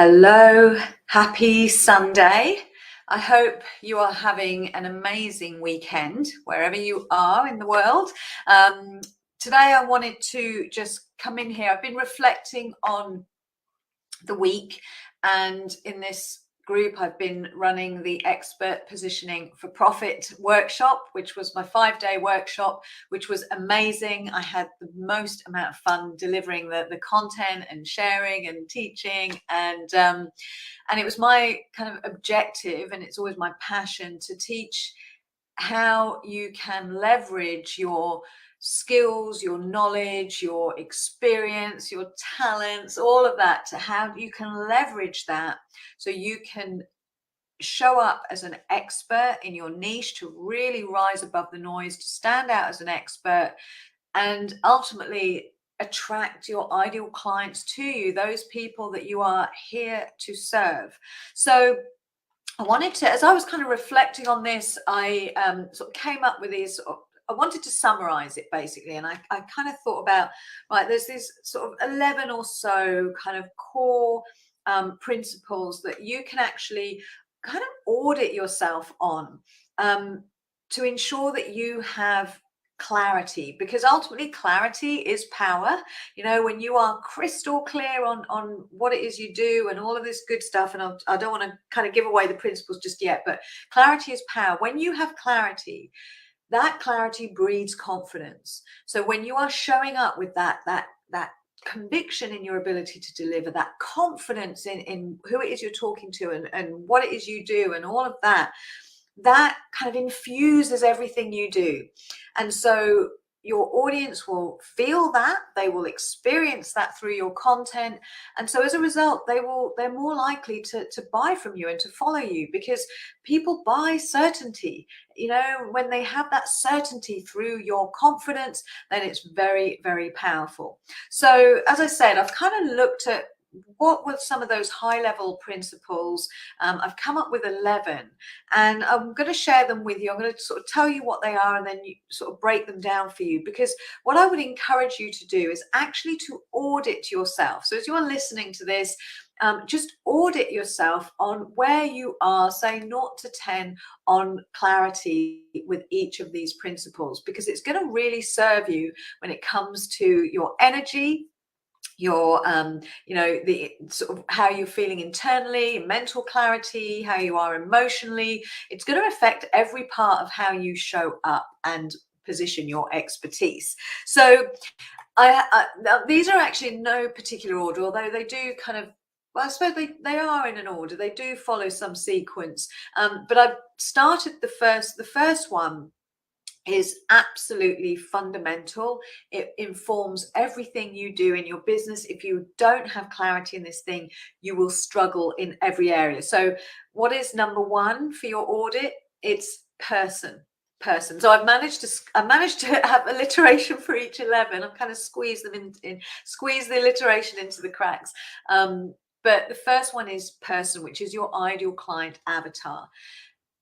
Hello, happy Sunday. I hope you are having an amazing weekend wherever you are in the world. Today I wanted to just come in here. I've been reflecting on the week, and in this group I've been running the Expert Positioning for Profit workshop, which was my 5-day workshop, which was amazing. I had the most amount of fun delivering the content and sharing and teaching, and it was my kind of objective, and it's always my passion, to teach how you can leverage your skills, your knowledge, your experience, your talents, all of that, to how you can leverage that so you can show up as an expert in your niche, to really rise above the noise, to stand out as an expert, and ultimately attract your ideal clients to you, those people that you are here to serve. So I wanted to, as I was kind of reflecting on this, I sort of came up with these. I wanted to summarize it basically, and I kind of thought about, right, there's these sort of 11 or so kind of core principles that you can actually kind of audit yourself on, to ensure that you have clarity, because ultimately clarity is power. You know, when you are crystal clear on what it is you do and all of this good stuff, and I don't want to kind of give away the principles just yet, but clarity is power. When you have clarity, that clarity breeds confidence. So when you are showing up with that conviction in your ability to deliver, that confidence in who it is you're talking to and what it is you do and all of that, that kind of infuses everything you do. And so your audience will feel that, they will experience that through your content, and so as a result they're more likely to buy from you and to follow you, because people buy certainty. You know, when they have that certainty through your confidence, then it's very, very powerful. So as I said, I've kind of looked at what were some of those high level principles. I've come up with 11, and I'm going to share them with you. I'm going to sort of tell you what they are and then you sort of break them down for you, because what I would encourage you to do is actually to audit yourself. So as you're listening to this, just audit yourself on where you are, say 0 to 10 on clarity with each of these principles, because it's going to really serve you when it comes to your energy, your you know, the sort of how you're feeling internally, mental clarity, how you are emotionally. It's going to affect every part of how you show up and position your expertise. So now these are actually in no particular order, although they do kind of, well, I suppose they are in an order. They do follow some sequence, but I've started the first one is absolutely fundamental. It informs everything you do in your business. If you don't have clarity in this thing, you will struggle in every area. So what is number one for your audit? It's person. So I've managed to have alliteration for each 11. I've kind of squeezed them squeeze the alliteration into the cracks. But the first one is person, which is your ideal client avatar.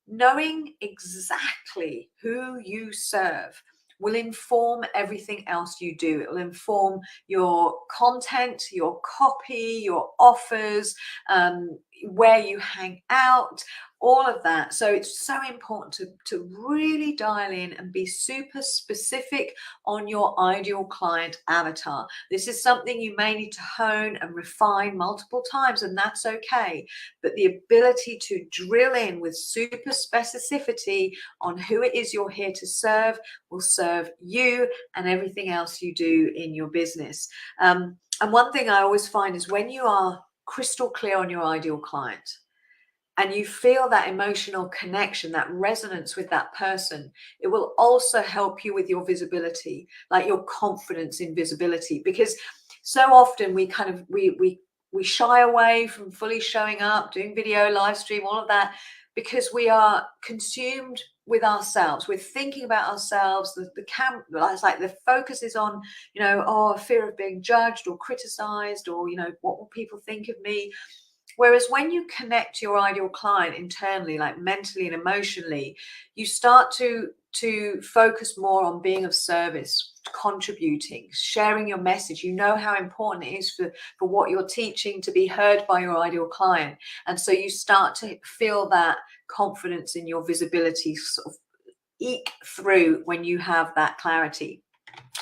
Knowing exactly who you serve will inform everything else you do. It will inform your content, your copy, your offers, where you hang out, all of that. So it's so important to really dial in and be super specific on your ideal client avatar. This is something you may need to hone and refine multiple times, and that's okay. But the ability to drill in with super specificity on who it is you're here to serve will serve you and everything else you do in your business. And one thing I always find is when you are crystal clear on your ideal client and you feel that emotional connection, that resonance with that person, it will also help you with your visibility, like your confidence in visibility. Because so often we kind of we shy away from fully showing up, doing video, live stream, all of that, because we are consumed with ourselves. We're thinking about ourselves. The camera, it's like the focus is on, you know, fear of being judged or criticized, or, you know, what will people think of me? Whereas when you connect your ideal client internally, like mentally and emotionally, you start to focus more on being of service, contributing, sharing your message. You know how important it is for what you're teaching to be heard by your ideal client. And so you start to feel that confidence in your visibility sort of eke through when you have that clarity.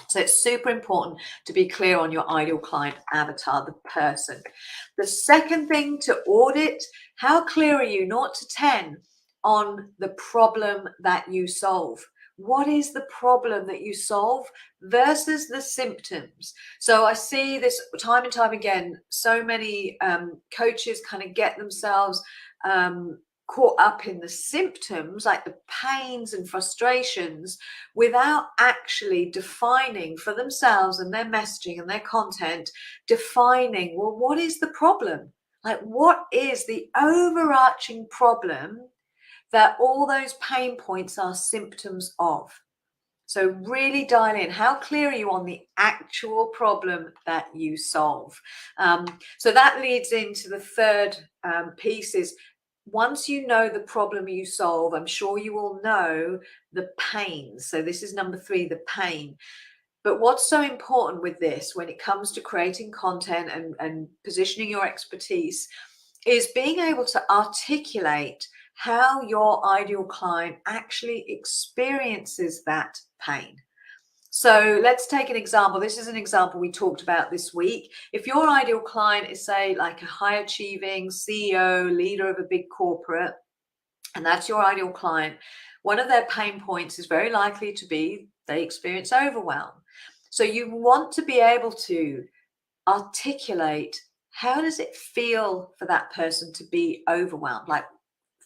So it's super important to be clear on your ideal client avatar, the person. The second thing to audit, how clear are you, 0 to 10, on the problem that you solve? What is the problem that you solve versus the symptoms? So I see this time and time again. So many coaches kind of get themselves caught up in the symptoms, like the pains and frustrations, without actually defining for themselves and their messaging and their content, defining, well, what is the problem? Like, what is the overarching problem that all those pain points are symptoms of? So really dial in. How clear are you on the actual problem that you solve? So that leads into the third piece is, once you know the problem you solve, I'm sure you will know the pain. So this is number 3, the pain. But what's so important with this when it comes to creating content and positioning your expertise is being able to articulate how your ideal client actually experiences that pain. So let's take an example. This is an example we talked about this week. If your ideal client is, say, like a high achieving CEO, leader of a big corporate, and that's your ideal client, one of their pain points is very likely to be they experience overwhelm. So you want to be able to articulate, how does it feel for that person to be overwhelmed? Like,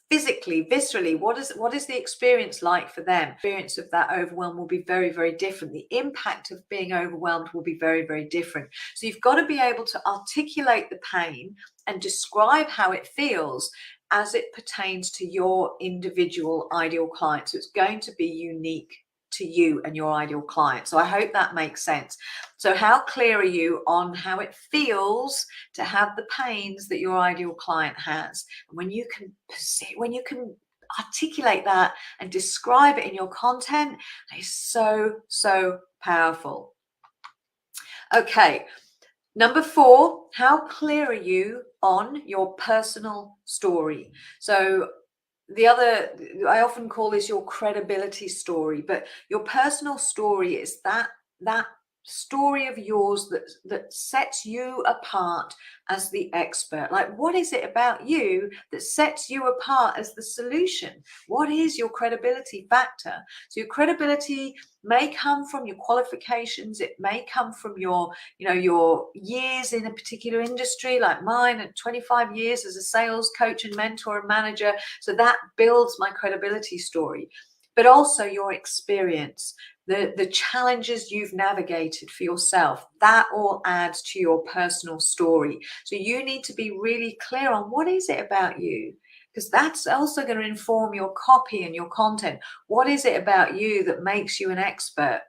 physically, viscerally, what is the experience like for them? Experience of that overwhelm will be very, very different. The impact of being overwhelmed will be very, very different. So you've got to be able to articulate the pain and describe how it feels as it pertains to your individual ideal client. So it's going to be unique to you and your ideal client. So I hope that makes sense. So how clear are you on how it feels to have the pains that your ideal client has? And when you can articulate that and describe it in your content, it's so powerful. Okay, number 4, how clear are you on your personal story? So I often call this your credibility story, but your personal story is that story of yours that sets you apart as the expert. Like, what is it about you that sets you apart as the solution? What is your credibility factor? So your credibility may come from your qualifications. It may come from your years in a particular industry, like mine, at 25 years as a sales coach and mentor and manager. So that builds my credibility story. But also your experience, the challenges you've navigated for yourself, that all adds to your personal story. So you need to be really clear on, what is it about you? Because that's also going to inform your copy and your content. What is it about you that makes you an expert?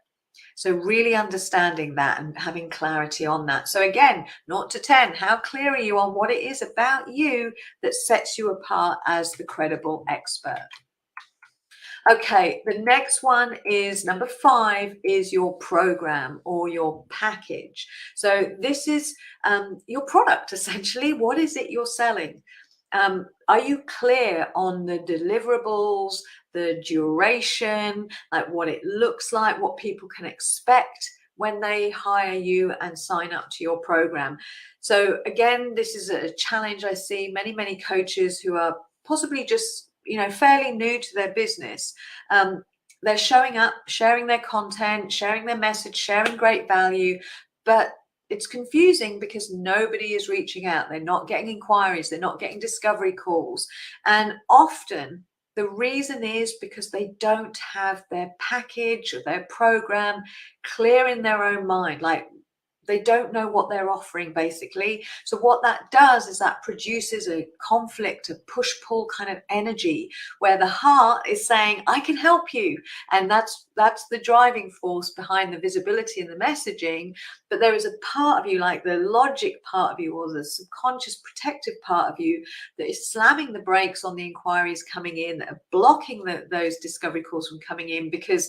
So really understanding that and having clarity on that. So again, 0 to 10, how clear are you on what it is about you that sets you apart as the credible expert? Okay, the next one is number 5, is your program or your package. So this is your product, essentially. What is it you're selling? Are you clear on the deliverables, the duration, like what it looks like, what people can expect when they hire you and sign up to your program? So again, this is a challenge I see many coaches who are possibly just fairly new to their business. They're showing up, sharing their content, sharing their message, sharing great value, but it's confusing because nobody is reaching out. They're not getting inquiries. They're not getting discovery calls. And often the reason is because they don't have their package or their program clear in their own mind. Like, they don't know what they're offering, basically. So what that does is that produces a conflict, a push-pull kind of energy, where the heart is saying, I can help you. And that's the driving force behind the visibility and the messaging. But there is a part of you, like the logic part of you, or the subconscious protective part of you, that is slamming the brakes on the inquiries coming in, that are blocking those discovery calls from coming in, because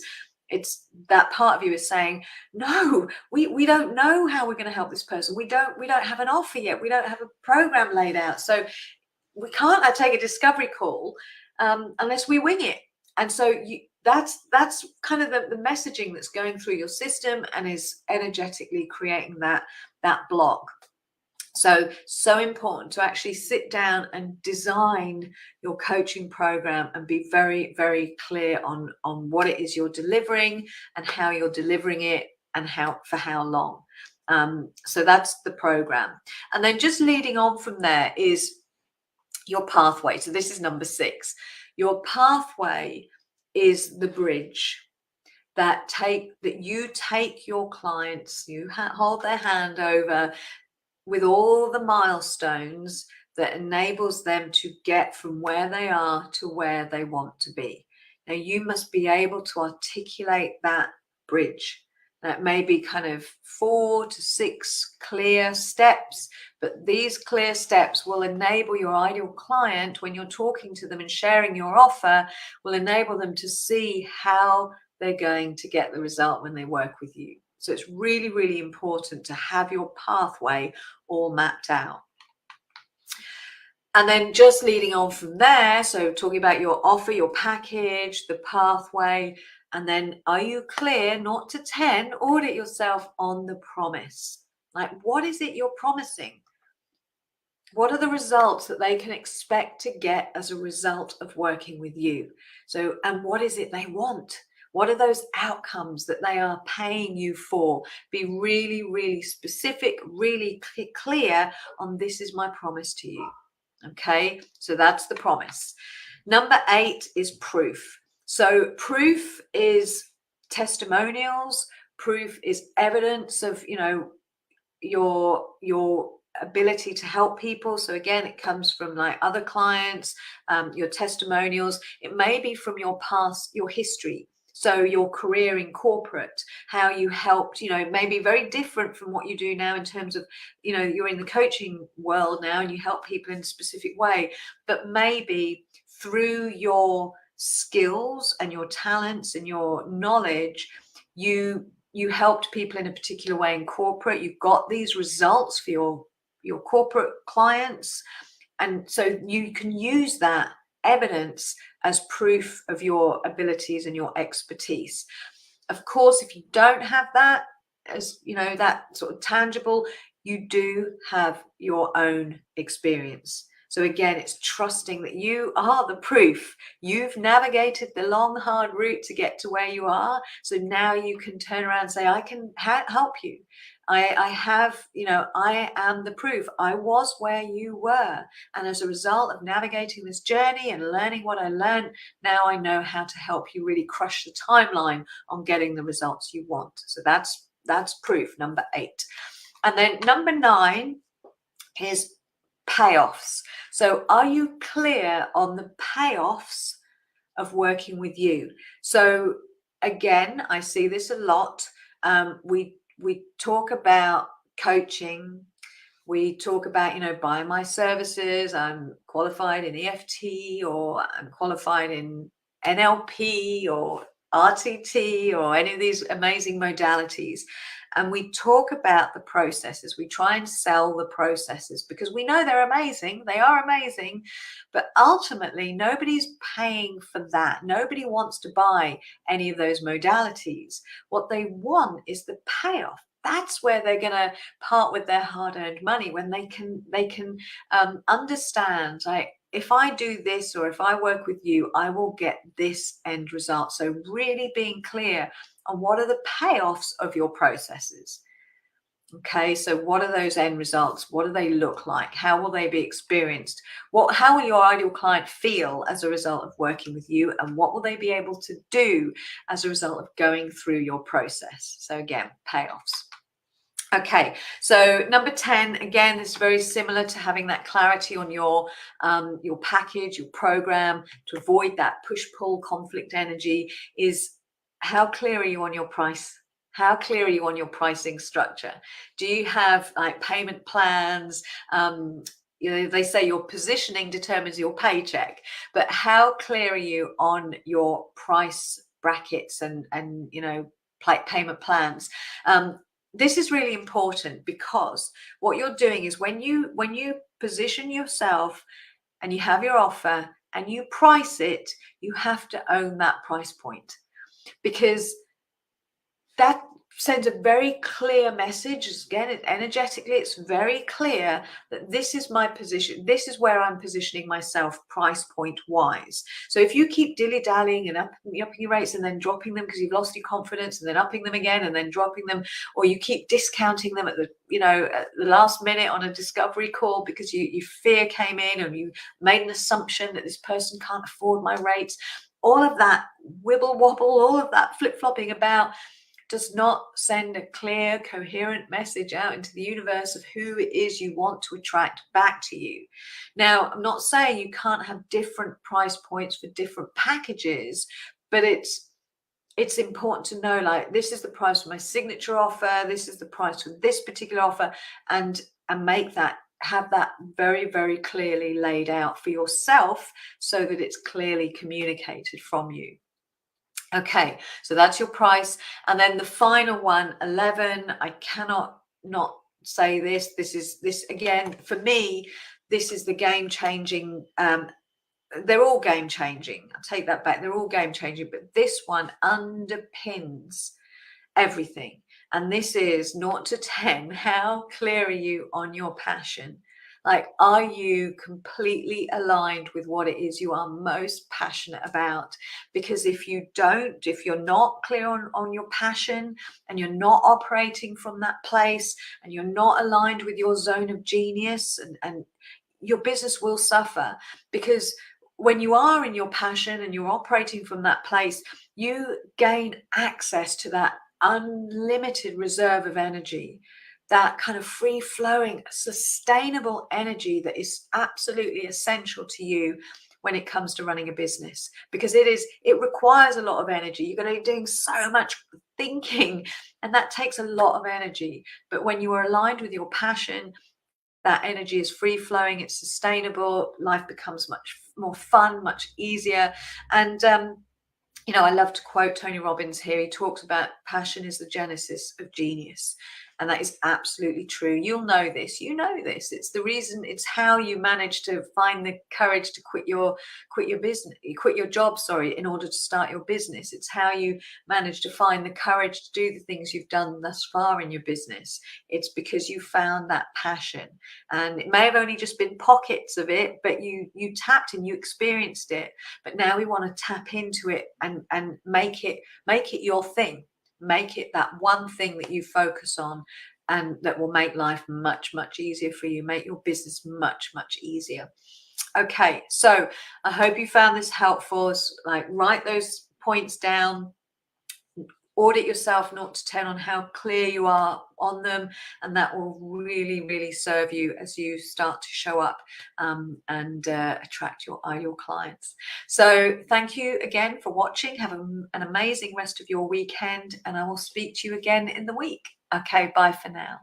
it's that part of you is saying, no, we don't know how we're going to help this person. We don't have an offer yet. We don't have a program laid out. So we can't take a discovery call unless we wing it. And so that's kind of the messaging that's going through your system and is energetically creating that block. So important to actually sit down and design your coaching program and be very, very clear on what it is you're delivering and how you're delivering it and for how long. So that's the program. And then just leading on from there is your pathway. So this is number 6. Your pathway is the bridge that you take your clients, you hold their hand over with all the milestones that enables them to get from where they are to where they want to be. Now, you must be able to articulate that bridge. That may be kind of 4 to 6 clear steps, but these clear steps will enable your ideal client, when you're talking to them and sharing your offer, will enable them to see how they're going to get the result when they work with you. So it's really, really important to have your pathway all mapped out. And then just leading on from there, so talking about your offer, your package, the pathway, and then are you clear, not to 10, audit yourself on the promise. Like, what is it you're promising? What are the results that they can expect to get as a result of working with you? So, and what is it they want? What are those outcomes that they are paying you for? Be really, really specific, really clear on, this is my promise to you. Okay, so that's the promise. Number 8 is proof. So proof is testimonials. Proof is evidence of, your ability to help people. So again, it comes from like other clients, your testimonials. It may be from your past, your history. So your career in corporate, how you helped, maybe very different from what you do now in terms of, you're in the coaching world now and you help people in a specific way, but maybe through your skills and your talents and your knowledge, you helped people in a particular way in corporate. You got these results for your corporate clients. And so you can use that evidence as proof of your abilities and your expertise. Of course, if you don't have that as, that sort of tangible, you do have your own experience. So again, it's trusting that you are the proof. You've navigated the long, hard route to get to where you are. So now you can turn around and say, I can help you. I have, I am the proof. I was where you were. And as a result of navigating this journey and learning what I learned, now I know how to help you really crush the timeline on getting the results you want. So that's proof, number 8. And then number 9 is payoffs. So are you clear on the payoffs of working with you? So again, I see this a lot. We talk about coaching. We talk about, buy my services. I'm qualified in EFT, or I'm qualified in NLP or RTT or any of these amazing modalities. And we talk about the processes. We try and sell the processes because we know they're amazing. They are amazing. But ultimately, nobody's paying for that. Nobody wants to buy any of those modalities. What they want is the payoff. That's where they're going to part with their hard-earned money, when they can understand, like, if I do this or if I work with you, I will get this end result. So really being clear on what are the payoffs of your processes. Okay, so what are those end results? What do they look like? How will they be experienced? How will your ideal client feel as a result of working with you? And what will they be able to do as a result of going through your process? So again, payoffs. Okay, so number 10, again, is very similar to having that clarity on your package, your program, to avoid that push-pull conflict energy. Is how clear are you on your price? How clear are you on your pricing structure? Do you have like payment plans? They say your positioning determines your paycheck, but how clear are you on your price brackets and payment plans? This is really important, because what you're doing is when you position yourself and you have your offer and you price it, you have to own that price point, because that sends a very clear message. Again, energetically, it's very clear that this is my position. This is where I'm positioning myself price point wise. So if you keep dilly-dallying and upping your rates and then dropping them because you've lost your confidence, and then upping them again and then dropping them, or you keep discounting them at the last minute on a discovery call because you fear came in and you made an assumption that this person can't afford my rates, all of that wibble wobble, all of that flip-flopping about does not send a clear, coherent message out into the universe of who it is you want to attract back to you. Now, I'm not saying you can't have different price points for different packages, but it's important to know, like, this is the price for my signature offer, this is the price for this particular offer, and have that very, very clearly laid out for yourself so that it's clearly communicated from you. Okay, so that's your price. And then the final one, 11, I cannot not say this. This again, for me, this is the game changing. They're all game changing. I'll take that back. They're all game changing, but this one underpins everything. And this is 0 to 10. How clear are you on your passion? Like, are you completely aligned with what it is you are most passionate about? Because if you're not clear on your passion, and you're not operating from that place, and you're not aligned with your zone of genius, and your business will suffer. Because when you are in your passion and you're operating from that place, you gain access to that unlimited reserve of energy, that kind of free flowing, sustainable energy that is absolutely essential to you when it comes to running a business, because it requires a lot of energy. You're going to be doing so much thinking, and that takes a lot of energy. But when you are aligned with your passion, that energy is free flowing, it's sustainable, life becomes much more fun, much easier. And I love to quote Tony Robbins here. He talks about passion is the genesis of genius. And that is absolutely true. You'll know this. You know this. It's the reason. It's how you manage to find the courage to quit your job, in order to start your business. It's how you manage to find the courage to do the things you've done thus far in your business. It's because you found that passion, and it may have only just been pockets of it, but you tapped and you experienced it. But now we want to tap into it and make it your thing. Make it that one thing that you focus on, and that will make life much, much easier for you, make your business much, much easier. Okay, so I hope you found this helpful. Like, write those points down, audit yourself 0 to 10 on how clear you are on them, and that will really, really serve you as you start to show up and attract your clients. So thank you again for watching. Have an amazing rest of your weekend, and I will speak to you again in the week. Okay, bye for now.